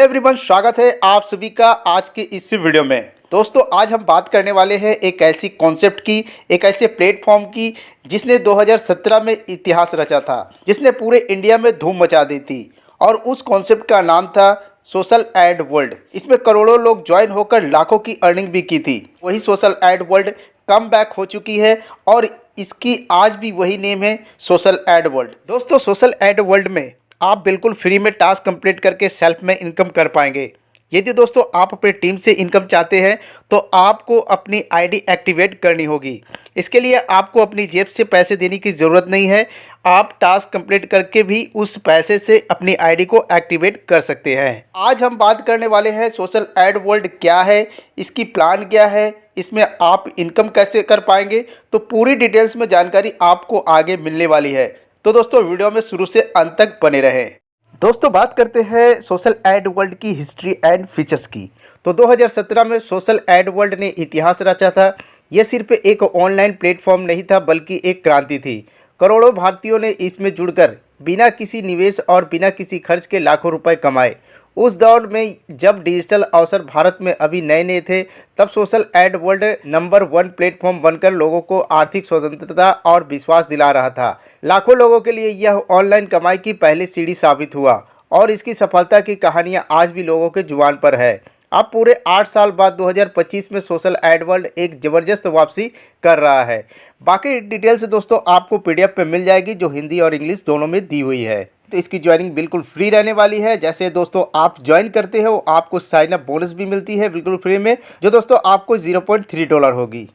Everyone, स्वागत है आप सभी का आज के इस वीडियो में। दोस्तों, आज हम बात करने वाले हैं एक ऐसी कॉन्सेप्ट की, एक ऐसे प्लेटफॉर्म की जिसने 2017 में इतिहास रचा था, जिसने पूरे इंडिया में धूम मचा दी थी। और उस कॉन्सेप्ट का नाम था सोशल एड वर्ल्ड। इसमें करोड़ों लोग ज्वाइन होकर लाखों की अर्निंग भी की थी। वही social ad world come back हो चुकी है और इसकी आज भी वही नेम है, सोशल एड वर्ल्ड। दोस्तों, सोशल एड वर्ल्ड में आप बिल्कुल फ्री में टास्क कंप्लीट करके सेल्फ में इनकम कर पाएंगे। यदि दोस्तों आप अपनी टीम से इनकम चाहते हैं तो आपको अपनी आईडी एक्टिवेट करनी होगी। इसके लिए आपको अपनी जेब से पैसे देने की ज़रूरत नहीं है। आप टास्क कंप्लीट करके भी उस पैसे से अपनी आईडी को एक्टिवेट कर सकते हैं। आज हम बात करने वाले हैं सोशल एड वर्ल्ड क्या है, इसकी प्लान क्या है, इसमें आप इनकम कैसे कर पाएंगे। तो पूरी डिटेल्स में जानकारी आपको आगे मिलने वाली है। तो दोस्तों, वीडियो में शुरू से अंत तक बने रहें। दोस्तों, बात करते हैं सोशल एड वर्ल्ड की हिस्ट्री एंड फीचर्स की। तो 2017 में सोशल एड वर्ल्ड ने इतिहास रचा था। यह सिर्फ एक ऑनलाइन प्लेटफॉर्म नहीं था, बल्कि एक क्रांति थी। करोड़ों भारतीयों ने इसमें जुड़कर बिना किसी निवेश और बिना किसी खर्च के लाखों रुपए कमाए। उस दौर में जब डिजिटल अवसर भारत में अभी नए नए थे, तब social ad world number 1 platform बनकर लोगों को आर्थिक स्वतंत्रता और विश्वास दिला रहा था। लाखों लोगों के लिए यह ऑनलाइन कमाई की पहली सीढ़ी साबित हुआ और इसकी सफलता की कहानियां आज भी लोगों के जुबान पर है। अब पूरे 8 साल बाद 2025 में सोशल एड वर्ल्ड एक ज़बरदस्त वापसी कर रहा है। बाकी डिटेल्स दोस्तों आपको पीडीएफ पे मिल जाएगी, जो हिंदी और इंग्लिश दोनों में दी हुई है। तो इसकी ज्वाइनिंग बिल्कुल फ्री रहने वाली है। जैसे दोस्तों आप ज्वाइन करते हो, आपको साइन अप बोनस भी मिलती है बिल्कुल फ्री में, जो दोस्तों आपको $0.3 होगी।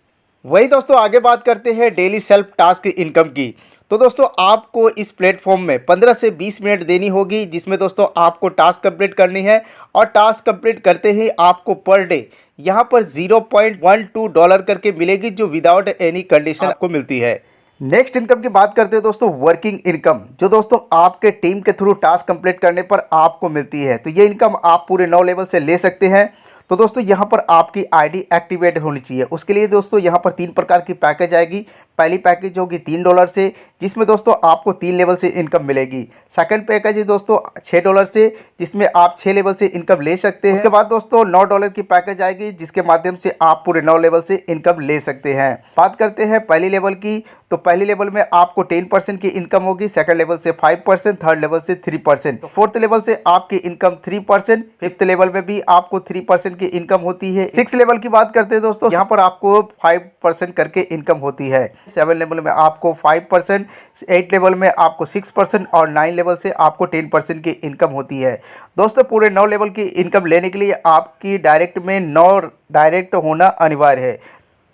वही दोस्तों आगे बात करते हैं डेली सेल्फ टास्क इनकम की। तो दोस्तों आपको इस प्लेटफॉर्म में 15 से 20 मिनट देनी होगी, जिसमें दोस्तों आपको टास्क कंप्लीट करनी है। और टास्क कंप्लीट करते ही आपको पर डे यहाँ पर $0.12 करके मिलेगी, जो विदाउट एनी कंडीशन आपको मिलती है। नेक्स्ट इनकम की बात करते हैं दोस्तों, वर्किंग इनकम, जो दोस्तों आपके टीम के थ्रू टास्क कंप्लीट करने पर आपको मिलती है। तो ये इनकम आप पूरे 9 लेवल से ले सकते हैं। तो दोस्तों यहाँ पर आपकी आईडी एक्टिवेट होनी चाहिए। उसके लिए दोस्तों यहाँ पर 3 प्रकार की पैकेज आएगी। पहली पैकेज होगी $3 से, जिसमें दोस्तों आपको 3 लेवल से इनकम मिलेगी। सेकंड पैकेज है दोस्तों $6 से, जिसमें आप 6 लेवल से इनकम ले सकते हैं। उसके बाद दोस्तों $9 की पैकेज आएगी, जिसके माध्यम से आप पूरे 9 लेवल से इनकम ले सकते हैं। बात करते हैं पहली लेवल की। तो पहली लेवल में आपको 10% की इनकम होगी, सेकंड लेवल से 5%, थर्ड लेवल से 3%, तो फोर्थ लेवल से आपकी इनकम 3%, फिफ्थ लेवल में भी आपको 3% की इनकम होती है। 6 लेवल की बात करते हैं दोस्तों, यहाँ पर आपको 5% करके इनकम होती है। 7 लेवल में आपको 5%, 8 लेवल में आपको 6% और 9 लेवल से आपको 10% की इनकम होती है। दोस्तों पूरे 9 लेवल की इनकम लेने के लिए आपकी डायरेक्ट में 9 डायरेक्ट होना अनिवार्य है।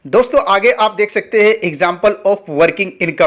दोस्तों आगे आप देख सकते हैं एग्जाम्पल ऑफ वर्किंग इनकम।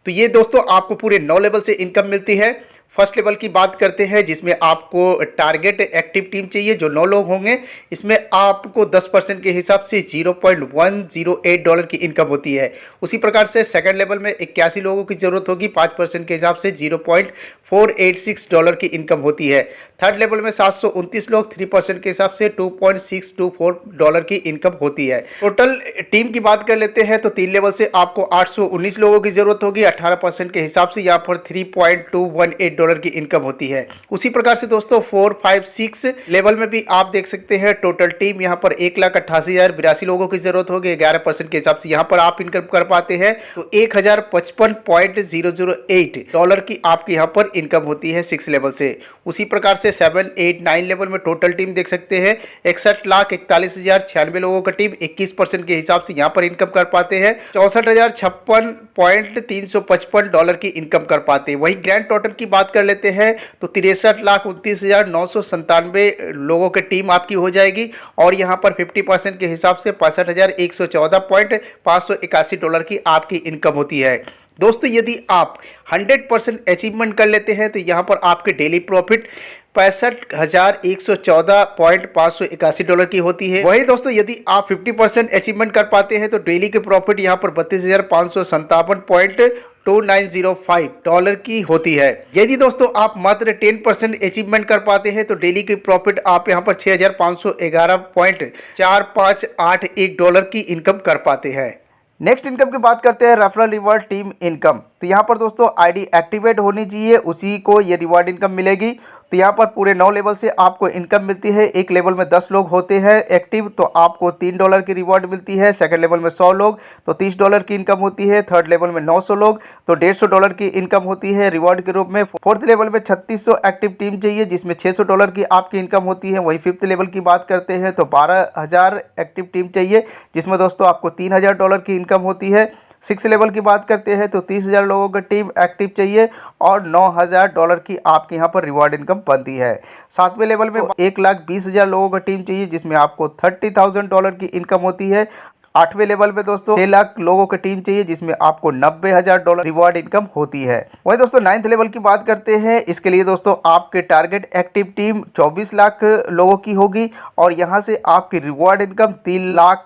तो ये दोस्तों आपको पूरे 9 लेवल से इनकम मिलती है। फर्स्ट लेवल की बात करते हैं, जिसमें आपको टारगेट एक्टिव टीम चाहिए, जो 9 लोग होंगे। इसमें आपको 10% के हिसाब से $0.108 की इनकम होती है। उसी प्रकार से सेकंड लेवल में 81 लोगों की जरूरत होगी, 5% के हिसाब से $0.486 की इनकम होती है। थर्ड लेवल में 729 लोग, 3% के हिसाब से $2.624 की इनकम होती है। टोटल टीम की बात कर लेते हैं तो 3 लेवल से आपको 819 लोगों की जरूरत होगी, 18% के हिसाब से यहाँ पर $3.218 की इनकम होती है। उसी प्रकार से दोस्तों 4, 5, 6 लेवल में भी आप देख सकते हैं टोटल टीम यहाँ पर 1,88,082 लोगों की जरूरत होगी, 11% के हिसाब से यहाँ पर आप इनकम कर पाते हैं। तो $1055.008 की आपकी यहाँ पर इनकम होती है 6 लेवल से। उसी प्रकार से 7, 8, 9 लेवल में टोटल टीम देख सकते हैं 61,41,096 लोगों का टीम 21% के हिसाब से यहाँ पर इनकम कर पाते हैं, $64,056.355 की इनकम कर पाते हैं। वही ग्रैंड टोटल की बात कर लेते हैं तो 63,29,997 लोगों की टीम आपकी हो जाएगी और यहाँ पर 50% के हिसाब से $65,114.581 की आपकी इनकम होती है। दोस्तों यदि आप 100% अचीवमेंट कर लेते हैं तो यहाँ पर आपके डेली प्रॉफिट $65,114.581 की होती है। वही दोस्तों यदि आप 50% अचीवमेंट कर पाते हैं तो डेली के प्रॉफिट यहाँ पर $32,557.2905 की होती है। यदि दोस्तों आप मात्र 10% अचीवमेंट कर पाते हैं तो डेली की प्रॉफिट आप यहाँ पर $6,511.4581 की इनकम कर पाते हैं। नेक्स्ट इनकम की बात करते हैं रेफरल रिवॉर्ड टीम इनकम। तो यहाँ पर दोस्तों आईडी एक्टिवेट होनी चाहिए, उसी को ये रिवॉर्ड इनकम मिलेगी। तो यहाँ पर पूरे 9 लेवल से आपको इनकम मिलती है। एक लेवल में 10 लोग होते हैं एक्टिव तो आपको $3 की रिवॉर्ड मिलती है। सेकंड लेवल में 100 लोग तो $30 की इनकम होती है। थर्ड लेवल में 900 लोग तो $150 की इनकम होती है रिवॉर्ड के रूप में। फोर्थ लेवल में 3600 एक्टिव टीम चाहिए जिसमें $600 की आपकी इनकम होती है। वहीं फिफ्थ लेवल की बात करते हैं तो 12000 एक्टिव टीम चाहिए जिसमें दोस्तों आपको $3000 की इनकम होती है। सिक्स लेवल की बात करते हैं तो 30,000 लोगों की टीम एक्टिव चाहिए और $9,000 की आपके यहाँ पर रिवॉर्ड इनकम बनती है। सातवें लेवल में 1,20,000 लोगों की टीम चाहिए जिसमें आपको $30,000 की इनकम होती है। आठवें लेवल पे दोस्तों 6 लाख लोगों की टीम चाहिए जिसमें आपको $90,000 रिवॉर्ड इनकम होती है। वहीं दोस्तों नाइन्थ लेवल की बात करते हैं। इसके लिए दोस्तों आपके टारगेट एक्टिव टीम 24 लाख लोगों की होगी और यहाँ से आपकी रिवॉर्ड इनकम $3 लाख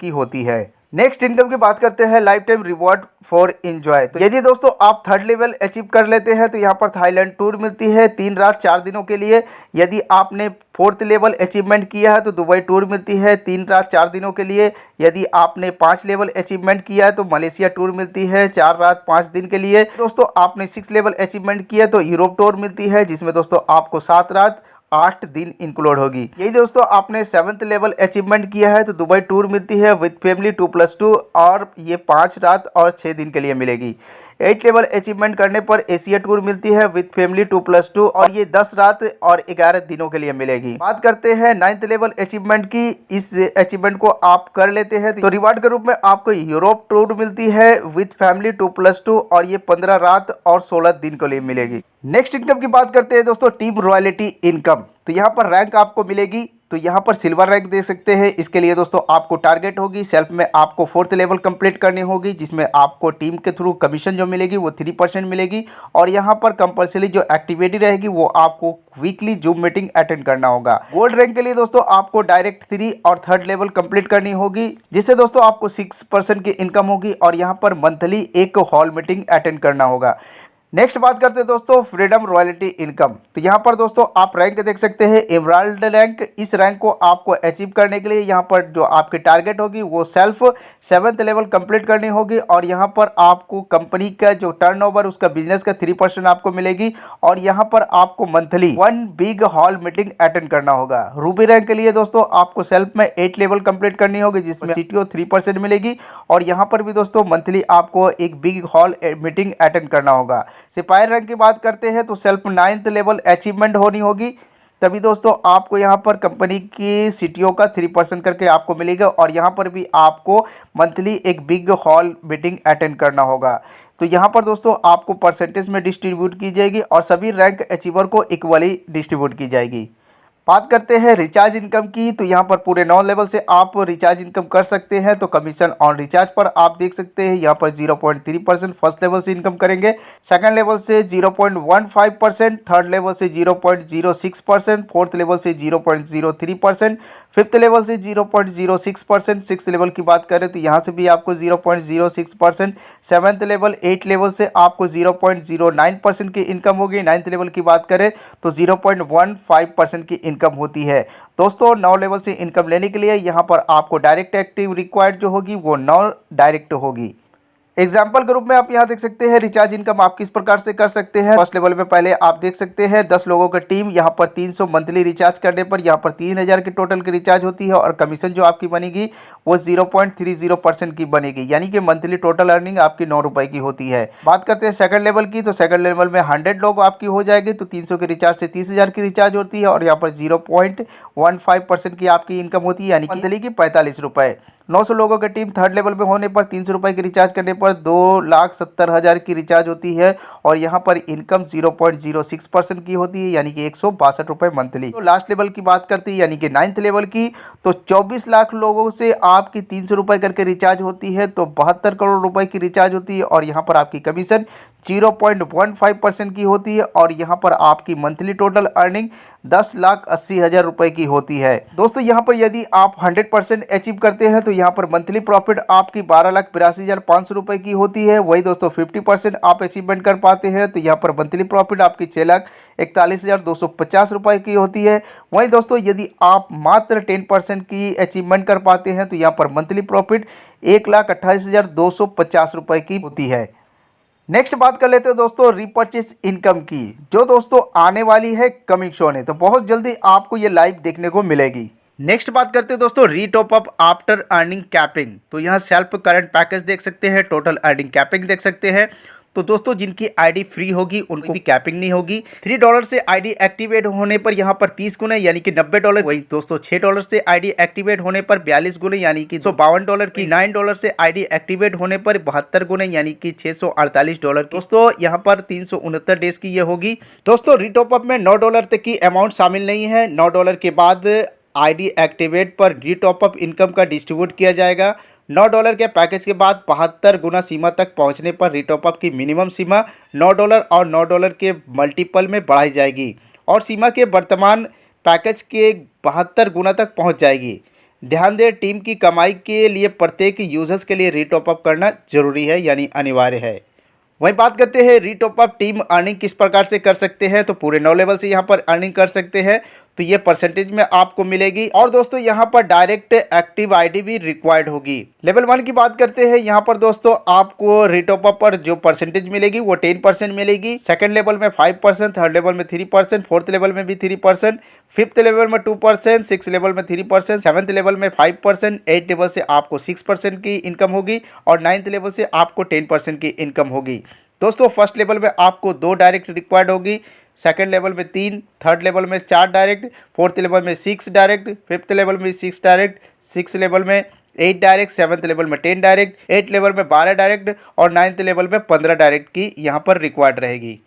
की होती है। नेक्स्ट इनकम की बात करते हैं life time reward for enjoy. तो यदि दोस्तों आप थर्ड लेवल अचीव कर लेते हैं तो यहाँ पर थाईलैंड टूर मिलती है 3 रात 4 दिनों के लिए। यदि आपने फोर्थ लेवल अचीवमेंट किया है तो दुबई टूर मिलती है 3 रात 4 दिनों के लिए। यदि आपने 5 लेवल अचीवमेंट किया है तो मलेशिया टूर मिलती है 4 रात 5 दिन के लिए। दोस्तों आपने 6 लेवल अचीवमेंट किया तो यूरोप टूर मिलती है जिसमें दोस्तों आपको 7 रात 8 दिन इंक्लूड होगी। यही दोस्तों आपने 7th लेवल अचीवमेंट किया है तो दुबई टूर मिलती है विद फैमिली 2+2 और ये 5 रात और 6 दिन के लिए मिलेगी। 8 लेवल अचीवमेंट करने पर एशिया टूर मिलती है विद फैमिली 2+2 और ये 10 रात और 11 दिनों के लिए मिलेगी। बात करते हैं 9th लेवल अचीवमेंट की। इस अचीवमेंट को आप कर लेते हैं तो रिवार्ड के रूप में आपको यूरोप टूर मिलती है विद फैमिली 2+2 और ये 15 रात और 16 दिन के लिए मिलेगी। नेक्स्ट इनकम की बात करते हैं दोस्तों टीम रॉयल्टी इनकम। तो यहाँ पर रैंक आपको मिलेगी तो यहाँ पर सिल्वर रैंक दे सकते हैं। इसके लिए दोस्तों आपको टारगेट होगी सेल्फ में आपको 4th लेवल कंप्लीट करनी होगी जिसमें आपको टीम के थ्रू कमीशन जो मिलेगी वो 3% मिलेगी और यहाँ पर कंपल्सरी जो एक्टिविटी रहेगी वो आपको वीकली जूम मीटिंग अटेंड करना होगा। गोल्ड रैंक के लिए दोस्तों आपको डायरेक्ट 3 और 3rd लेवल कंप्लीट करनी होगी जिससे दोस्तों आपको 6% की इनकम होगी और यहाँ पर मंथली एक हॉल मीटिंग अटेंड करना होगा। नेक्स्ट बात करते हैं दोस्तों फ्रीडम रॉयल्टी इनकम। तो यहाँ पर दोस्तों आप रैंक देख सकते हैं एमराल्ड रैंक। इस रैंक को आपको अचीव करने के लिए यहाँ पर जो आपकी टारगेट होगी वो सेल्फ 7th लेवल कंप्लीट करनी होगी और यहाँ पर आपको कंपनी का जो टर्नओवर उसका बिजनेस का 3% आपको मिलेगी और यहाँ पर आपको monthly 1 big hall meeting attend करना होगा। रूबी रैंक के लिए दोस्तों आपको सेल्फ में 8 लेवल कंप्लीट करनी होगी जिसमें CTO 3% मिलेगी और यहाँ पर भी दोस्तों मंथली आपको एक बिग हॉल मीटिंग अटेंड करना होगा। सिपाही रैंक की बात करते हैं तो सेल्फ 9th लेवल अचीवमेंट होनी होगी तभी दोस्तों आपको यहाँ पर कंपनी की CTO का 3% करके आपको मिलेगा और यहाँ पर भी आपको मंथली एक बिग हॉल मीटिंग अटेंड करना होगा। तो यहाँ पर दोस्तों आपको परसेंटेज में डिस्ट्रीब्यूट की जाएगी और सभी रैंक अचीवर को इक्वली डिस्ट्रीब्यूट की जाएगी। बात करते हैं रिचार्ज इनकम की। तो यहाँ पर पूरे 9 लेवल से आप रिचार्ज इनकम कर सकते हैं। तो कमीशन ऑन रिचार्ज पर आप देख सकते हैं यहाँ पर 0.3% फर्स्ट लेवल से इनकम करेंगे, सेकंड लेवल से 0.15%, थर्ड लेवल से 0.06%, फोर्थ लेवल से 0.03%, फिफ्थ लेवल से 0.06%, सिक्स लेवल की बात करें तो यहाँ से भी आपको 0.06%, सेवन्थ लेवल 8 लेवल से आपको 0.09% की इनकम होगी। 9th लेवल की बात करें तो 0.15% की इनकम होती है। दोस्तों 9 लेवल से इनकम लेने के लिए यहाँ पर आपको डायरेक्ट एक्टिव रिक्वायर्ड जो होगी वो 9 डायरेक्ट होगी। एग्जाम्पल के रूप में आप यहाँ देख सकते हैं रिचार्ज इनकम आप किस प्रकार से कर सकते हैं। फर्स्ट लेवल में पहले आप देख सकते हैं 10 लोगों की टीम, यहाँ पर 300 मंथली रिचार्ज करने पर यहाँ पर 3000 की टोटल की रिचार्ज होती है और कमीशन जो आपकी बनेगी वो 0.30% की बनेगी, यानी कि मंथली टोटल अर्निंग आपकी 9 रुपए की होती है। बात करते हैं सेकंड लेवल की, तो सेकंड लेवल में 100 लोग आपकी हो जाएगी तो 300 के रिचार्ज से 30,000 की रिचार्ज होती है और यहाँ पर 0.15% की आपकी इनकम होती है, यानी मंथली की 45 रुपए। 900 लोगों की टीम थर्ड लेवल में होने पर 300 रुपए की रिचार्ज करने पर 2,70,000 की रिचार्ज होती है और यहाँ पर इनकम 0.06% की होती है, यानी कि 162 रुपए मंथली। तो लास्ट लेवल की बात करते हैं यानी कि 9th लेवल की, तो 24 लाख लोगों से आपकी 300 रुपए करके रिचार्ज होती है तो 72 करोड़ रुपए की रिचार्ज होती है और यहाँ पर आपकी कमीशन 0.15% की होती है और यहाँ पर आपकी मंथली टोटल अर्निंग 10,80,000 रुपए की होती है। दोस्तों यहाँ पर यदि आप 100% अचीव करते हैं तो यहाँ पर मंथली प्रॉफिट आपकी 12,82,500 रुपए की होती है। वही दोस्तों 50% आप अचीवमेंट कर पाते हैं तो यहाँ पर मंथली प्रॉफिट आपकी 6,41,250 रुपए की होती है। वहीं दोस्तों यदि आप मात्र 10% की अचीवमेंट कर पाते हैं तो यहाँ पर मंथली प्रॉफिट 1,28,250 रुपए की होती है। नेक्स्ट बात कर लेते हैं दोस्तों रीपर्चेस इनकम की, जो दोस्तों आने वाली है कमिंग शो ने, तो बहुत जल्दी आपको ये लाइव देखने को मिलेगी। नेक्स्ट बात करते हैं दोस्तों रीटॉप अप आफ्टर अर्निंग कैपिंग। तो यहाँ सेल्फ करंट पैकेज देख सकते हैं, टोटल अर्निंग कैपिंग देख सकते हैं। तो दोस्तों जिनकी आईडी फ्री होगी उनको भी कैपिंग नहीं होगी। $3 से आईडी एक्टिवेट होने पर यहाँ पर 30 गुने यानी कि $90। वही दोस्तों $6 से आईडी एक्टिवेट होने पर 42 गुने यानी कि $152 की। $9 से आईडी एक्टिवेट होने पर 72 गुने यानी कि $648 की। दोस्तों यहाँ पर 369 डेज की ये होगी। दोस्तों रीटॉप अप में $9 तक की अमाउंट शामिल नहीं है। $9 के बाद आईडी एक्टिवेट पर रीटॉप अप इनकम का डिस्ट्रीब्यूट किया जाएगा। $9 के पैकेज के बाद 72 गुना सीमा तक पहुंचने पर रीटॉप अप की मिनिमम सीमा $9 और $9 के मल्टीपल में बढ़ाई जाएगी और सीमा के वर्तमान पैकेज के 72 गुना तक पहुंच जाएगी। ध्यान दें, टीम की कमाई के लिए प्रत्येक यूजर्स के लिए रीटॉप अप करना जरूरी है यानी अनिवार्य है। वहीं बात करते हैं रीटॉप अप टीम अर्निंग किस प्रकार से कर सकते हैं। तो पूरे 9 लेवल से यहाँ पर अर्निंग कर सकते हैं, तो ये परसेंटेज में आपको मिलेगी। और दोस्तों यहाँ पर डायरेक्ट एक्टिव आईडी भी रिक्वायर्ड होगी। लेवल 1 की बात करते हैं, यहाँ पर दोस्तों आपको रीटॉप अप पर जो परसेंटेज मिलेगी वो 10% मिलेगी। सेकंड लेवल में 5%, थर्ड लेवल में 3%, फोर्थ लेवल में भी 3%, फिफ्थ लेवल में 2%, सिक्स लेवल में 3%, सेवन्थ लेवल में 5%, 8 लेवल से आपको 6% की इनकम होगी और 9th लेवल से आपको 10% की इनकम होगी। दोस्तों फर्स्ट लेवल में आपको 2 डायरेक्ट रिक्वायर्ड होगी, सेकंड लेवल में 3, थर्ड लेवल में 4 डायरेक्ट, फोर्थ लेवल में 6 डायरेक्ट, फिफ्थ लेवल में 6 डायरेक्ट, सिक्स लेवल में 8 डायरेक्ट, सेवन्थ लेवल में 10 डायरेक्ट, 8 लेवल में 12 डायरेक्ट और 9th लेवल में 15 डायरेक्ट की यहाँ पर रिक्वायर्ड रहेगी।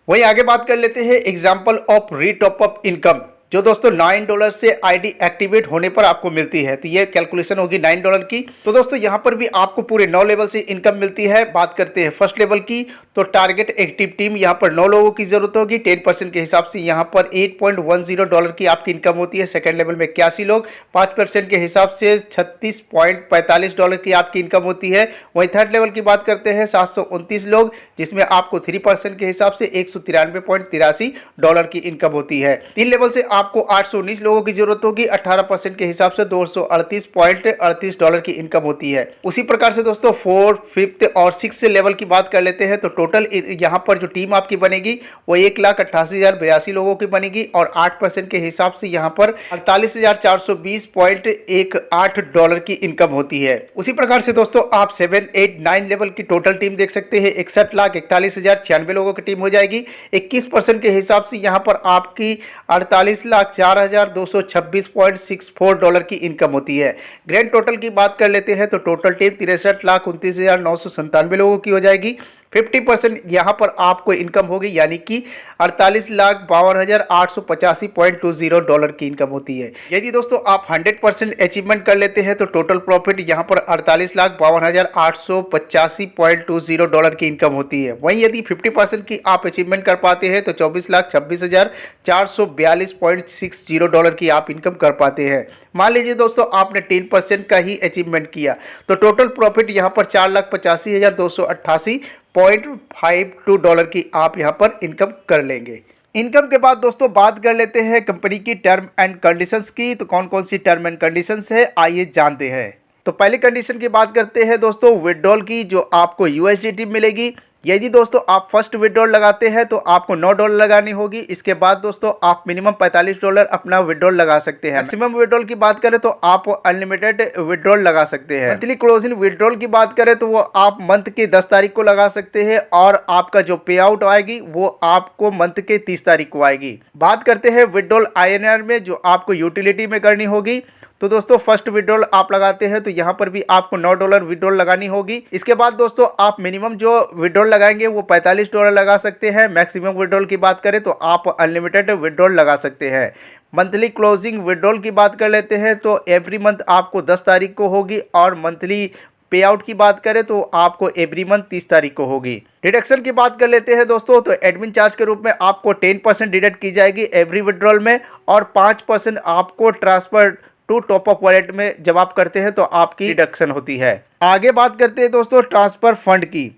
वहीं आगे बात कर लेते हैं एग्जाम्पल ऑफ रीटॉप अप इनकम, जो दोस्तों $9 से आईडी एक्टिवेट होने पर आपको मिलती है। तो ये कैलकुलेशन होगी $9 की। तो दोस्तों यहाँ पर भी आपको पूरे 9 लेवल से इनकम मिलती है। बात करते हैं फर्स्ट लेवल की, तो टारगेट एक्टिव टीम यहाँ पर 9 लोगों की जरूरत होगी। 10% के हिसाब से यहाँ पर $8.10 की आपकी इनकम होती है। सेकंड लेवल में 81 लोग, 5% के हिसाब से $36.45 की आपकी इनकम होती है। वहीं थर्ड लेवल की बात करते हैं 729 लोग, जिसमें आपको 3% के हिसाब से $193.83 की इनकम होती है। 3 लेवल से आपको 819 लोगों की जरूरत होगी, 18% के हिसाब से $238.38 की इनकम होती है। उसी प्रकार से दोस्तों 4, 5th और 6th लेवल की बात कर लेते हैं, तो टोटल यहां पर जो टीम आपकी बनेगी वो 1,88,082 लोगों की बनेगी और 8% के हिसाब से यहां पर $48,420.18 की इनकम होती है। उसी प्रकार से दोस्तों आप 7, 8, 9 लेवल की टोटल टीम देख सकते हैं। 61,41,096 लोगों की टीम हो जाएगी। 21% के हिसाब से यहां पर आपकी 48,04,226.64 की इनकम होती है। ग्रैंड टोटल की बात कर लेते हैं, तो टोटल टीम 63,29,997 लोगों की हो जाएगी। 50% यहाँ पर आपको इनकम होगी यानी कि 48,52,885.20 की इनकम होती है। यदि दोस्तों आप 100% अचीवमेंट कर लेते हैं तो टोटल प्रॉफिट यहाँ पर 48,52,885.20 की इनकम होती है। वहीं यदि 50% की आप अचीवमेंट कर पाते हैं तो 24,26,442.60 की आप इनकम कर पाते हैं। मान लीजिए दोस्तों आपने 10% का ही अचीवमेंट किया तो टोटल प्रॉफिट यहाँ पर 4,85,288.52 की आप यहाँ पर इनकम कर लेंगे। इनकम के बाद दोस्तों बात कर लेते हैं कंपनी की टर्म एंड कंडीशंस की। तो कौन कौन सी टर्म एंड कंडीशंस है आइए जानते हैं। तो पहली कंडीशन की बात करते हैं दोस्तों विड्रॉल की, जो आपको USDT मिलेगी। यदि दोस्तों आप फर्स्ट विड्रॉल लगाते हैं तो आपको $9 लगानी होगी। इसके बाद दोस्तों आप मिनिमम $45 अपना विड्रॉल लगा सकते हैं। मैक्सिमम विड्रॉल की बात करें तो आप अनलिमिटेड विड्रॉल लगा सकते हैं। मंथली क्लोजिंग विड्रॉल की बात करें तो वो आप मंथ के 10 तारीख को लगा सकते हैं और आपका जो पे आउट आएगी वो आपको मंथ के 30 तारीख को आएगी। बात करते हैं विड्रॉल INR में, जो आपको यूटिलिटी में करनी होगी। तो दोस्तों फर्स्ट विड्रॉल आप लगाते हैं तो यहाँ पर भी आपको $9 विड्रॉल लगानी होगी। इसके बाद दोस्तों आप मिनिमम जो विड्रॉल लगाएंगे वो $45 लगा सकते हैं। मैक्सिमम विड्रॉल की बात करें तो आप अनलिमिटेड विड्रॉल लगा सकते हैं। मंथली क्लोजिंग विड्रॉल की बात कर लेते हैं तो एवरी मंथ आपको 10 तारीख को होगी और मंथली पे आउट की बात करें तो आपको एवरी मंथ 30 तारीख को होगी। डिडक्शन की बात कर लेते हैं दोस्तों, तो एडमिन चार्ज के रूप में आपको 10% डिडक्ट की जाएगी एवरी विड्रॉल में और 5% आपको transfer to top up wallet में जब आप करते हैं तो आपकी डिडक्शन होती है। आगे बात करते हैं दोस्तों ट्रांसफर फंड की।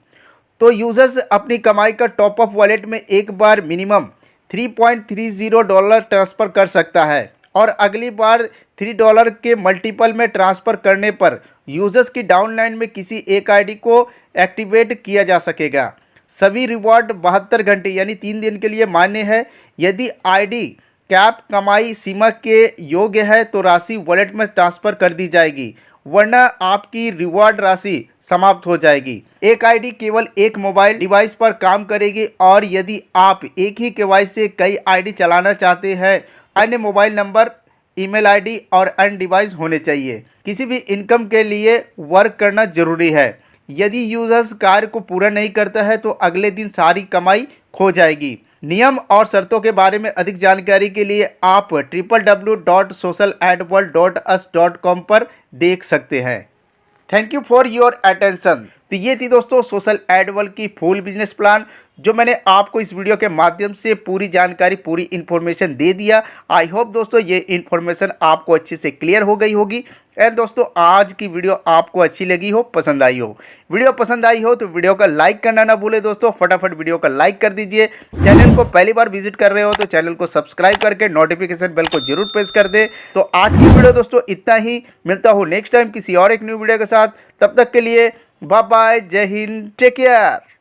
तो यूजर्स अपनी कमाई का टॉप अप वॉलेट में एक बार मिनिमम $3.30 ट्रांसफर कर सकता है और अगली बार $3 के मल्टीपल में ट्रांसफर करने पर यूजर्स की डाउनलाइन में किसी एक आईडी को एक्टिवेट किया जा सकेगा। सभी रिवॉर्ड 72 घंटे यानी 3 दिन के लिए मान्य है। यदि आईडी कैप कमाई सीमा के योग्य है तो राशि वॉलेट में ट्रांसफ़र कर दी जाएगी, वरना आपकी रिवॉर्ड राशि समाप्त हो जाएगी। एक आईडी केवल एक मोबाइल डिवाइस पर काम करेगी और यदि आप एक ही डिवाइस से कई आईडी चलाना चाहते हैं, अन्य मोबाइल नंबर, ईमेल आईडी और अन्य डिवाइस होने चाहिए। किसी भी इनकम के लिए वर्क करना जरूरी है। यदि यूजर्स कार्य को पूरा नहीं करता है तो अगले दिन सारी कमाई खो जाएगी। नियम और शर्तों के बारे में अधिक जानकारी के लिए आप www.socialadworld.us.com पर देख सकते हैं। Thank you for your attention. तो ये थी दोस्तों सोशल एड वर्ल्ड की फुल बिजनेस प्लान, जो मैंने आपको इस वीडियो के माध्यम से पूरी जानकारी, पूरी इन्फॉर्मेशन दे दिया। आई होप दोस्तों ये इन्फॉर्मेशन आपको अच्छे से क्लियर हो गई होगी। एंड दोस्तों आज की वीडियो आपको अच्छी लगी हो, पसंद आई हो। वीडियो पसंद आई हो तो वीडियो का लाइक करना ना भूले दोस्तों, फटाफट वीडियो का लाइक कर दीजिए। चैनल को पहली बार विजिट कर रहे हो तो चैनल को सब्सक्राइब करके नोटिफिकेशन बेल को जरूर प्रेस कर दे। तो आज की वीडियो दोस्तों इतना ही, मिलता हूँ नेक्स्ट टाइम किसी और एक न्यू वीडियो के साथ। तब तक के लिए बाय बाय, जय हिंद, टेक केयर।